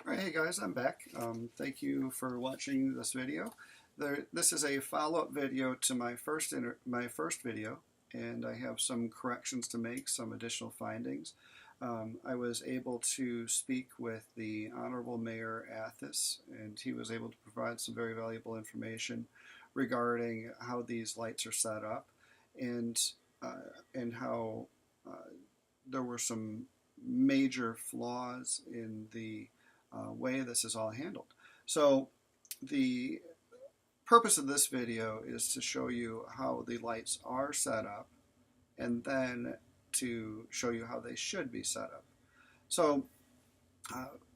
Alright, hey guys, I'm back. Thank you for watching this video. This is a follow-up video to my first video, and I have some corrections to make, some additional findings. I was able to speak with the Honorable Mayor Athas, and he was able to provide some very valuable information regarding how these lights are set up, and how there were some major flaws in the way this is all handled. So the purpose of this video is to show you how the lights are set up and then to show you how they should be set up. So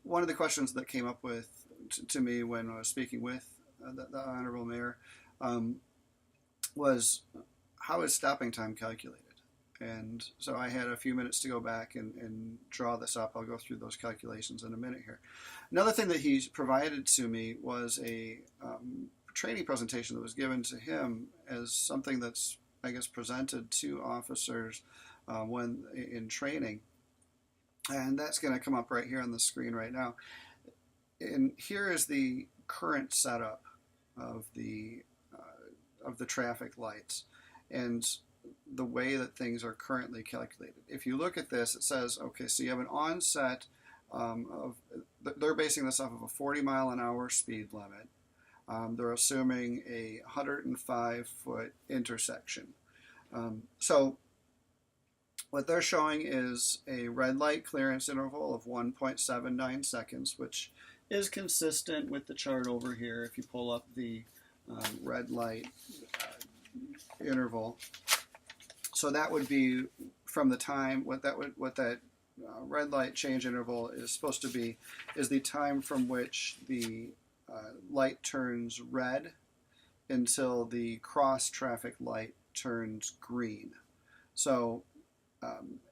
one of the questions that came up to me when I was speaking with the Honorable Mayor was, how is stopping time calculated? And so I had a few minutes to go back and draw this up. I'll go through those calculations in a minute here. Another thing that he provided to me was a training presentation that was given to him as something that's, I guess, presented to officers when in training. And that's going to come up right here on the screen right now. And here is the current setup of the traffic lights and the way that things are currently calculated. If you look at this, it says, okay, so you have an onset they're basing this off of a 40-mile-an-hour speed limit. They're assuming a 105-foot intersection. So what they're showing is a red light clearance interval of 1.79 seconds, which is consistent with the chart over here. If you pull up the red light interval, so that would be from the time what that red light change interval is supposed to be is the time from which the light turns red until the cross traffic light turns green. So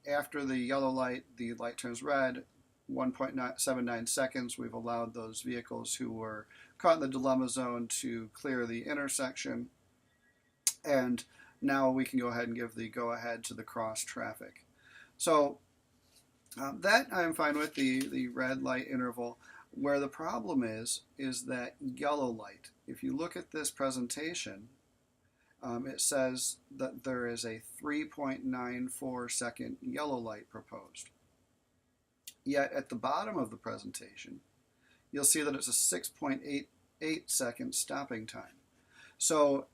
after the yellow light, the light turns red, 1.79 seconds. We've allowed those vehicles who were caught in the dilemma zone to clear the intersection, and now we can go ahead and give the go-ahead to the cross traffic. So that I'm fine with, the red light interval. Where the problem is that yellow light. If you look at this presentation, it says that there is a 3.94 second yellow light proposed. Yet at the bottom of the presentation, you'll see that it's a 6.88 second stopping time. So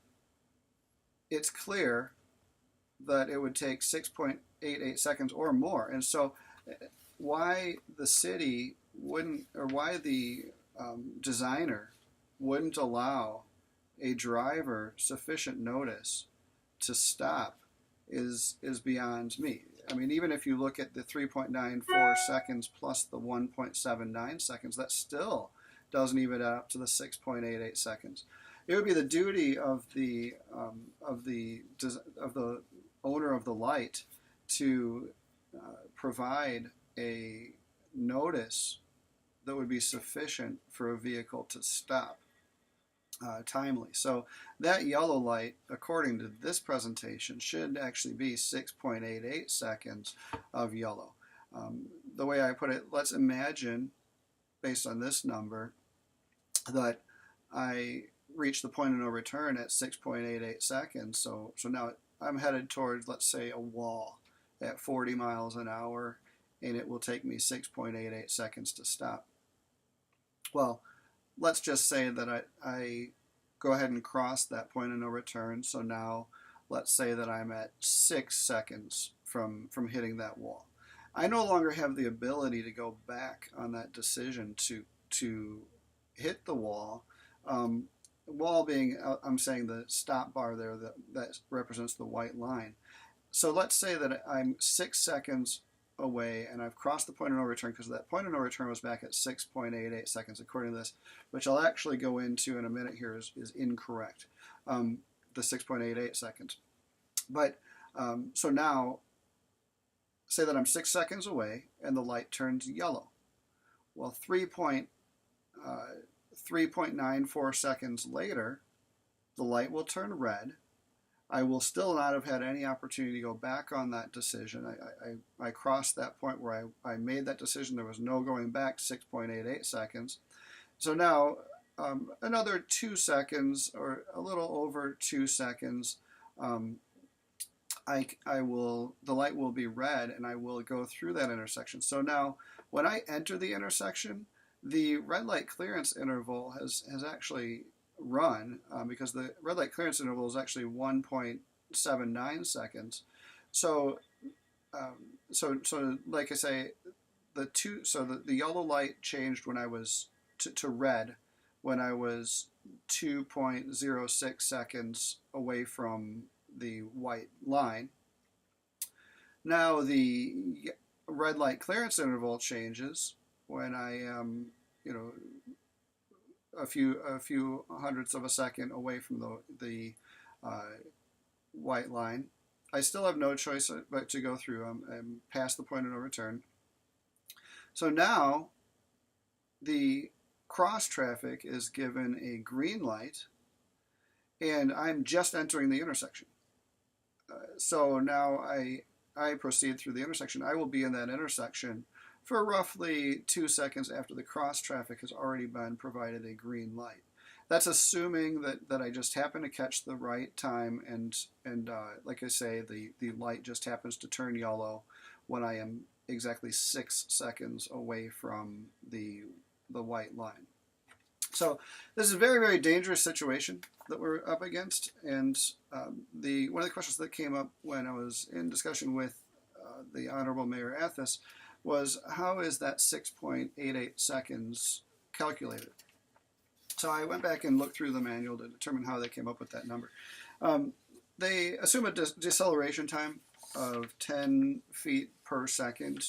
it's clear that it would take 6.88 seconds or more. And so why the city wouldn't, or why the designer wouldn't allow a driver sufficient notice to stop is beyond me. I mean, even if you look at the 3.94 seconds plus the 1.79 seconds, that still doesn't even add up to the 6.88 seconds. It would be the duty of the owner of the light to provide a notice that would be sufficient for a vehicle to stop timely. So that yellow light, according to this presentation, should actually be 6.88 seconds of yellow. The way I put it, let's imagine, based on this number, that I reach the point of no return at 6.88 seconds. So now I'm headed towards, let's say, a wall at 40 miles an hour, and it will take me 6.88 seconds to stop. Well, let's just say that I go ahead and cross that point of no return. So now let's say that I'm at 6 seconds from hitting that wall. I no longer have the ability to go back on that decision to hit the wall. Wall being, I'm saying the stop bar there that represents the white line. So let's say that I'm 6 seconds away and I've crossed the point of no return, because that point of no return was back at 6.88 seconds according to this, which I'll actually go into in a minute here is incorrect, the 6.88 seconds. But so now say that I'm 6 seconds away and the light turns yellow. Well, 3.94 seconds later, the light will turn red. I will still not have had any opportunity to go back on that decision. I crossed that point where I made that decision. There was no going back, 6.88 seconds. So now another 2 seconds or a little over 2 seconds, the light will be red and I will go through that intersection. So now when I enter the intersection, the red light clearance interval has actually run because the red light clearance interval is actually 1.79 seconds. So, so like I say, the yellow light changed when I was to red when I was 2.06 seconds away from the white line. Now the red light clearance interval changes when I am, a few hundredths of a second away from the white line. I still have no choice but to go through. I'm past the point of no return. So now the cross traffic is given a green light, and I'm just entering the intersection. So now I proceed through the intersection. I will be in that intersection for roughly 2 seconds after the cross traffic has already been provided a green light. That's assuming that I just happen to catch the right time and like I say, the light just happens to turn yellow when I am exactly 6 seconds away from the white line. So this is a very, very dangerous situation that we're up against, and one of the questions that came up when I was in discussion with the Honorable Mayor Athas was, how is that 6.88 seconds calculated? So I went back and looked through the manual to determine how they came up with that number. They assume a deceleration time of 10 feet per second,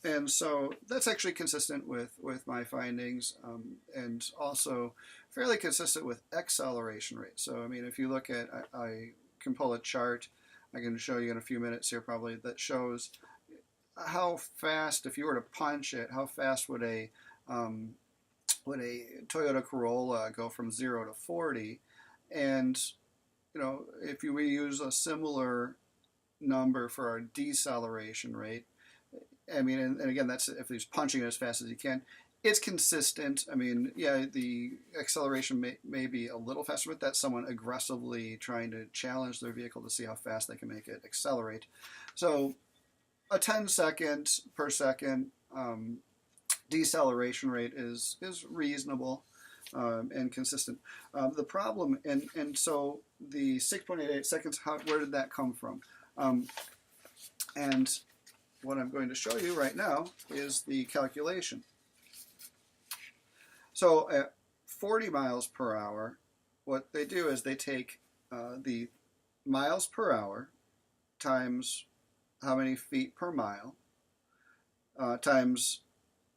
and so that's actually consistent with my findings, and also fairly consistent with acceleration rate. So I mean, if you look at, I can pull a chart, I can show you in a few minutes here probably, that shows how fast, if you were to punch it, how fast would a Toyota Corolla go from 0 to 40. And if we use a similar number for our deceleration rate, I mean, and again, that's if he's punching it as fast as he can. It's consistent. I mean, yeah, the acceleration may be a little faster, but that's someone aggressively trying to challenge their vehicle to see how fast they can make it accelerate. So a 10 seconds per second deceleration rate is reasonable and consistent. The problem, and so the 6.88 seconds, where did that come from? And what I'm going to show you right now is the calculation. So at 40 miles per hour, what they do is they take the miles per hour times how many feet per mile times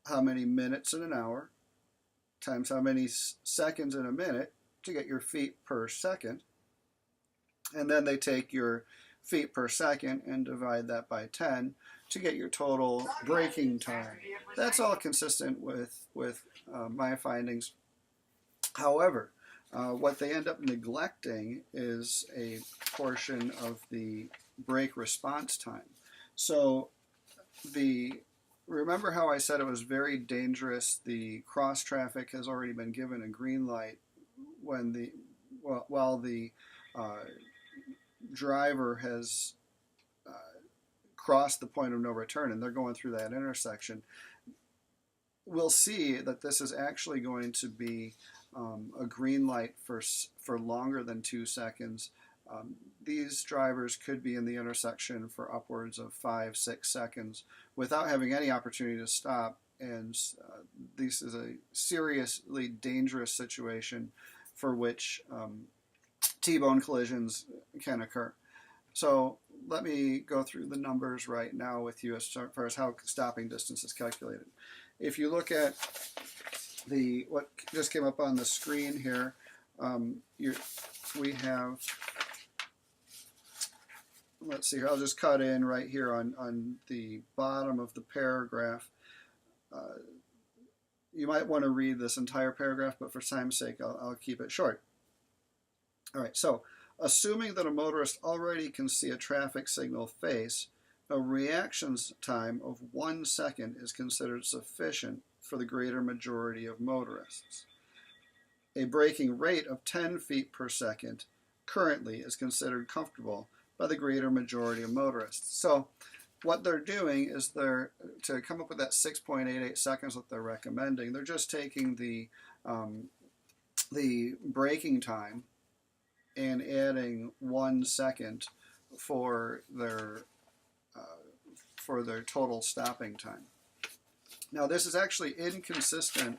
how many minutes in an hour times how many seconds in a minute to get your feet per second. And then they take your feet per second and divide that by 10 to get your total braking time. That's all consistent with my findings. However, what they end up neglecting is a portion of the brake response time. So remember how I said it was very dangerous? The cross traffic has already been given a green light while the driver has crossed the point of no return and they're going through that intersection. We'll see that this is actually going to be a green light for longer than 2 seconds. These drivers could be in the intersection for upwards of 5-6 seconds without having any opportunity to stop, and this is a seriously dangerous situation for which T-bone collisions can occur. So let me go through the numbers right now with you as far as how stopping distance is calculated. If you look at what just came up on the screen here, we have, let's see, I'll just cut in right here on the bottom of the paragraph. You might want to read this entire paragraph, but for time's sake, I'll keep it short. All right, so assuming that a motorist already can see a traffic signal face, a reactions time of 1 second is considered sufficient for the greater majority of motorists. A braking rate of 10 feet per second currently is considered comfortable by the greater majority of motorists. So what they're doing is to come up with that 6.88 seconds that they're recommending, they're just taking the braking time and adding 1 second for their total stopping time. Now, this is actually inconsistent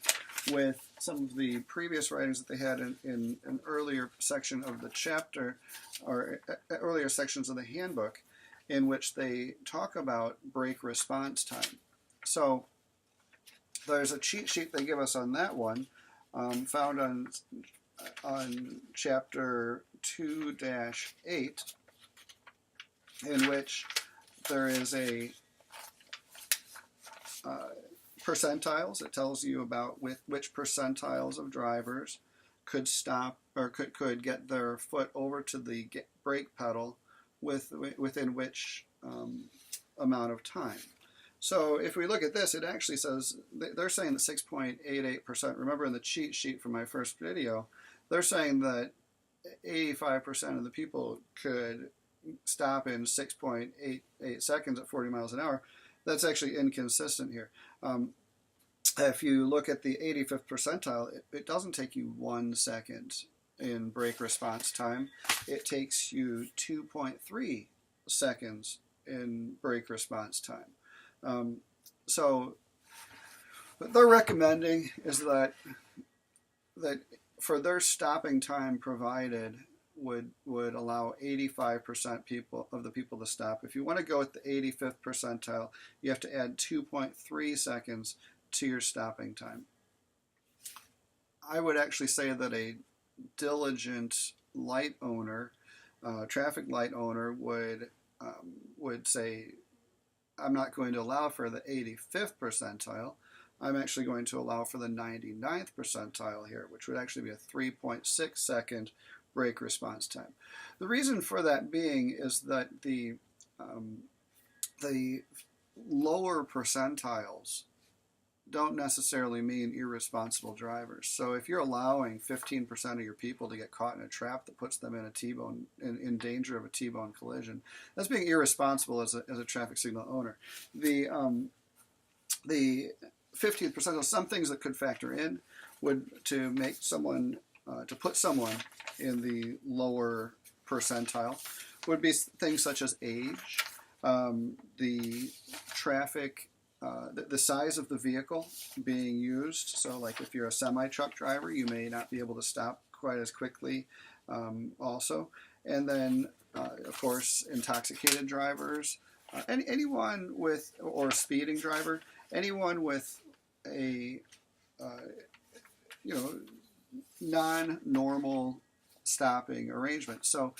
with some of the previous writings that they had in an earlier section of the chapter, or earlier sections of the handbook, in which they talk about brake response time. So there's a cheat sheet they give us on that one, found on chapter 2-8, in which there is a percentiles. It tells you about which percentiles of drivers could stop or could get their foot over to the brake pedal within which amount of time. So if we look at this, it actually says, they're saying that 6.88%, remember in the cheat sheet from my first video, they're saying that 85% of the people could stop in 6.88 seconds at 40 miles an hour. That's actually inconsistent here. If you look at the 85th percentile, it doesn't take you 1 second in brake response time. It takes you 2.3 seconds in brake response time. So what they're recommending is that for their stopping time provided would allow 85% of the people to stop. If you want to go with the 85th percentile, you have to add 2.3 seconds to your stopping time. I would actually say that a diligent light owner, traffic light owner, would say, I'm not going to allow for the 85th percentile. I'm actually going to allow for the 99th percentile here, which would actually be a 3.6 second brake response time. The reason for that being is that the lower percentiles don't necessarily mean irresponsible drivers. So if you're allowing 15% of your people to get caught in a trap that puts them in a T-bone, in danger of a T-bone collision, that's being irresponsible as a traffic signal owner. The 15th percentile, some things that could factor in would to make someone to put someone in the lower percentile would be things such as age, the traffic, the size of the vehicle being used. So like if you're a semi-truck driver, you may not be able to stop quite as quickly also. And then, of course, intoxicated drivers, anyone with, or speeding driver, anyone with a, non-normal stopping arrangement. So,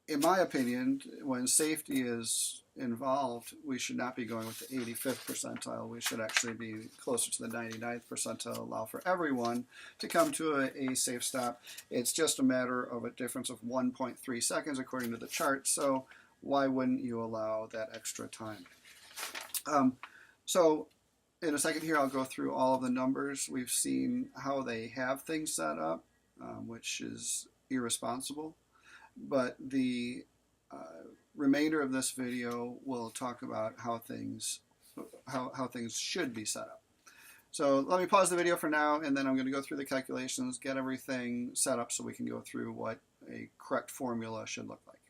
in my opinion, when safety is involved, we should not be going with the 85th percentile. We should actually be closer to the 99th percentile, allow for everyone to come to a safe stop. It's just a matter of a difference of 1.3 seconds according to the chart, so why wouldn't you allow that extra time? So in a second here, I'll go through all of the numbers. We've seen how they have things set up, which is irresponsible. But the remainder of this video will talk about how things should be set up. So let me pause the video for now, and then I'm going to go through the calculations, get everything set up so we can go through what a correct formula should look like.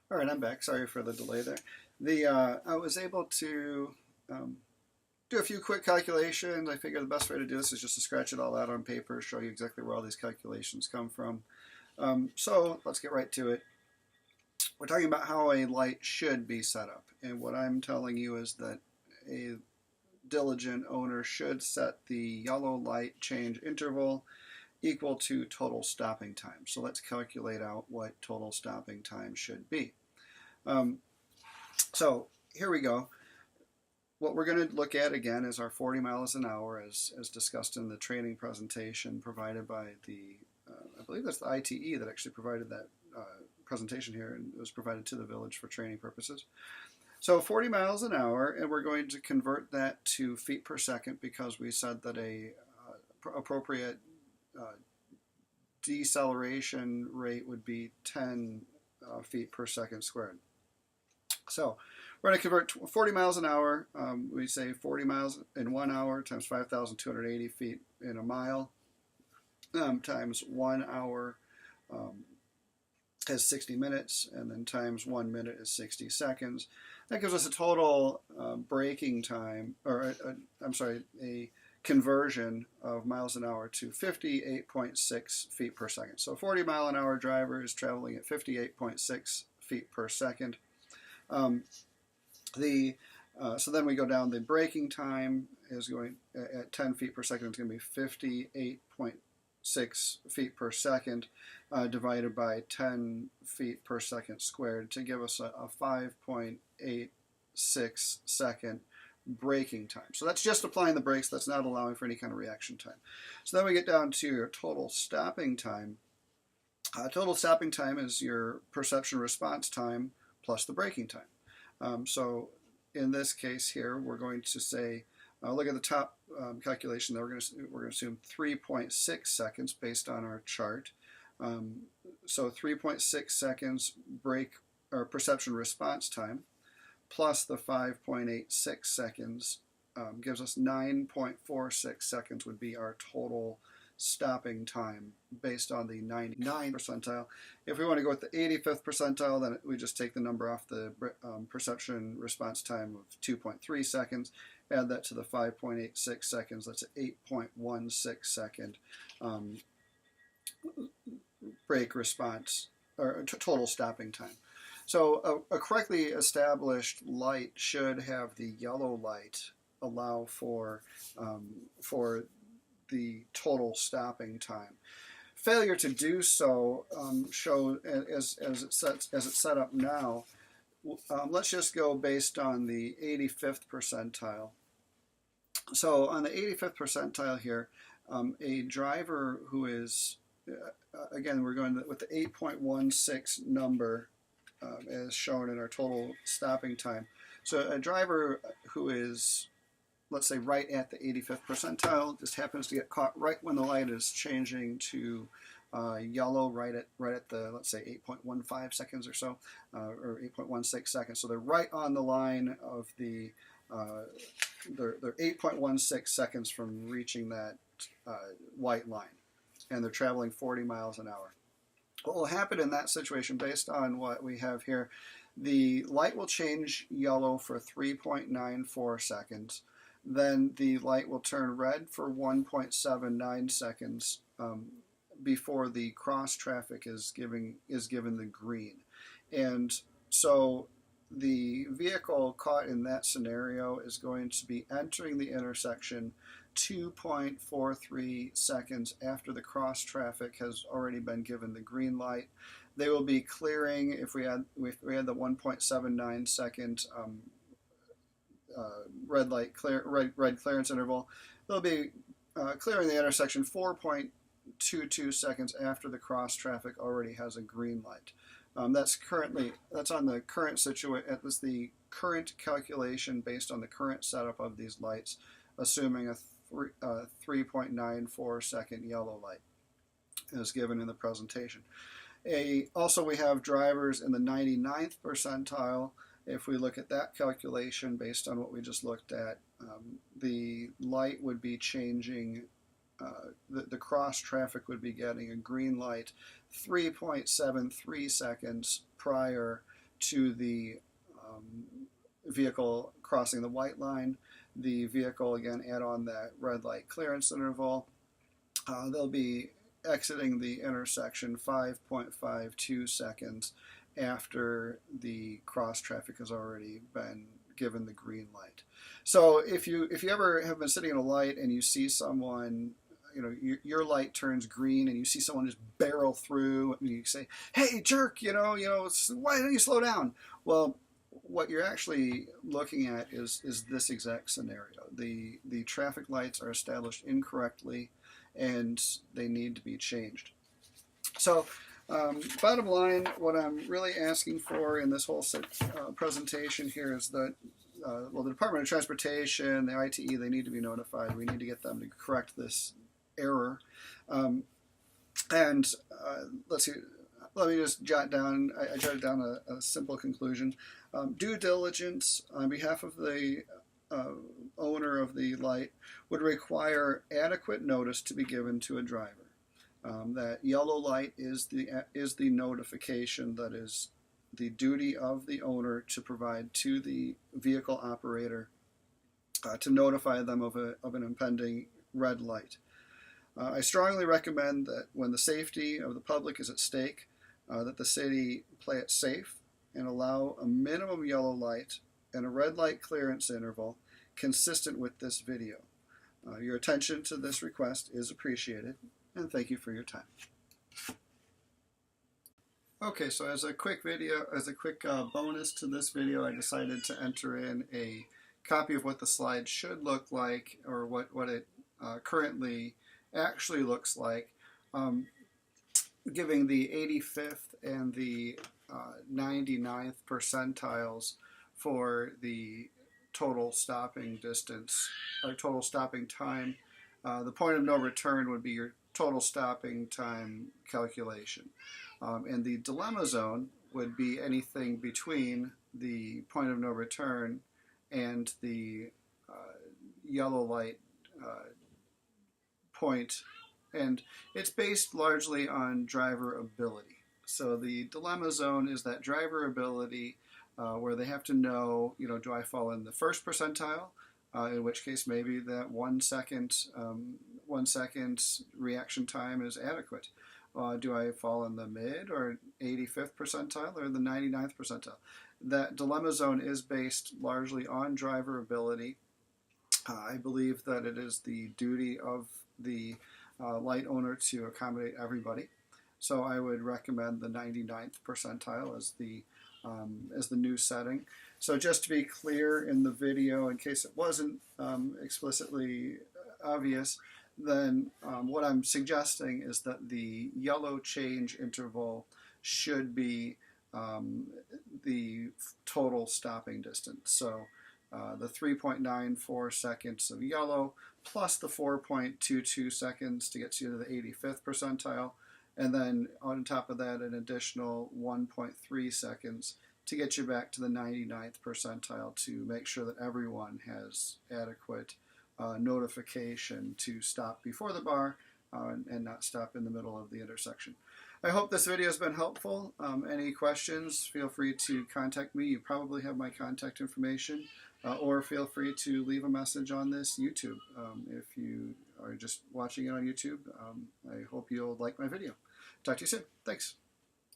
All right, I'm back. Sorry for the delay there. I was able to do a few quick calculations. I figure the best way to do this is just to scratch it all out on paper, show you exactly where all these calculations come from. So let's get right to it. We're talking about how a light should be set up, and what I'm telling you is that a diligent owner should set the yellow light change interval equal to total stopping time. So let's calculate out what total stopping time should be. So here we go. what we're going to look at again is our 40 miles an hour, as discussed in the training presentation provided by the, I believe that's the ITE that actually provided that presentation here, and it was provided to the village for training purposes. So 40 miles an hour, and we're going to convert that to feet per second because we said that a appropriate deceleration rate would be 10 feet per second squared. So we're going to convert 40 miles an hour. We say 40 miles in 1 hour times 5,280 feet in a mile times 1 hour is 60 minutes, and then times 1 minute is 60 seconds. That gives us a total braking time, or a conversion of miles an hour to 58.6 feet per second. So a 40 mile an hour driver is traveling at 58.6 feet per second. So then we go down, the braking time is going at 10 feet per second. It's going to be 58.6 feet per second divided by 10 feet per second squared to give us a 5.86 second braking time. So that's just applying the brakes. That's not allowing for any kind of reaction time. So then we get down to your total stopping time. Total stopping time is your perception response time plus the braking time. So in this case here, we're going to say, look at the top calculation there. We're going to assume 3.6 seconds based on our chart. So 3.6 seconds brake or perception response time plus the 5.86 seconds gives us 9.46 seconds would be our total stopping time based on the 99th percentile. If we want to go with the 85th percentile, then we just take the number off the perception response time of 2.3 seconds, add that to the 5.86 seconds, that's an 8.16 second brake response, or total stopping time. So a correctly established light should have the yellow light allow for the total stopping time. Failure to do so show as it's set up now. Let's just go based on the 85th percentile. So on the 85th percentile here, a driver who is again we're going with the 8.16 number as shown in our total stopping time. So a driver who is, let's say, right at the 85th percentile, just happens to get caught right when the light is changing to yellow, right at the, let's say, 8.15 seconds or so, or 8.16 seconds. So they're right on the line of the, they're 8.16 seconds from reaching that white line, and they're traveling 40 miles an hour. What will happen in that situation, based on what we have here, the light will change yellow for 3.94 seconds. Then the light will turn red for 1.79 seconds before the cross traffic is given the green. And so the vehicle caught in that scenario is going to be entering the intersection 2.43 seconds after the cross traffic has already been given the green light. They will be clearing, if we had the 1.79 second red clearance interval, they'll be clearing the intersection 4.22 seconds after the cross traffic already has a green light. That's on the current situation. That's the current calculation based on the current setup of these lights, assuming a 3.94 second yellow light as given in the presentation. Also, we have drivers in the 99th percentile. If we look at that calculation based on what we just looked at, the light would be changing, the cross traffic would be getting a green light 3.73 seconds prior to the vehicle crossing the white line. The vehicle, again, add on that red light clearance interval. They'll be exiting the intersection 5.52 seconds after the cross traffic has already been given the green light. So if you ever have been sitting at a light and you see someone, your light turns green and you see someone just barrel through, and you say, "Hey, jerk! Why don't you slow down?" Well, what you're actually looking at is this exact scenario. The traffic lights are established incorrectly, and they need to be changed. So, bottom line, what I'm really asking for in this whole presentation here is that, well, the Department of Transportation, the ITE, they need to be notified. We need to get them to correct this error. And let's see, let me just jot down, I jotted down a simple conclusion. Due diligence on behalf of the owner of the light would require adequate notice to be given to a driver. That yellow light is the notification that is the duty of the owner to provide to the vehicle operator to notify them of an impending red light. I strongly recommend that when the safety of the public is at stake, that the city play it safe and allow a minimum yellow light and a red light clearance interval consistent with this video. Your attention to this request is appreciated, and thank you for your time. Okay, so as a quick bonus to this video, I decided to enter in a copy of what the slide should look like, or what it currently actually looks like, giving the 85th and the 99th percentiles for the total stopping distance, or total stopping time. The point of no return would be your total stopping time calculation. And the dilemma zone would be anything between the point of no return and the yellow light point, and it's based largely on driver ability. So the dilemma zone is that driver ability where they have to know, do I fall in the first percentile, in which case maybe that 1 second reaction time is adequate. Do I fall in the mid or 85th percentile or the 99th percentile? That dilemma zone is based largely on driver ability. I believe that it is the duty of the light owner to accommodate everybody. So I would recommend the 99th percentile as the new setting. So just to be clear in the video, in case it wasn't explicitly obvious, then what I'm suggesting is that the yellow change interval should be the total stopping distance. So the 3.94 seconds of yellow plus the 4.22 seconds to get you to the 85th percentile, and then on top of that an additional 1.3 seconds to get you back to the 99th percentile to make sure that everyone has adequate notification to stop before the bar and not stop in the middle of the intersection. I hope this video has been helpful. Any questions, feel free to contact me. You probably have my contact information, or feel free to leave a message on this YouTube. If you are just watching it on YouTube, I hope you'll like my video. Talk to you soon. Thanks.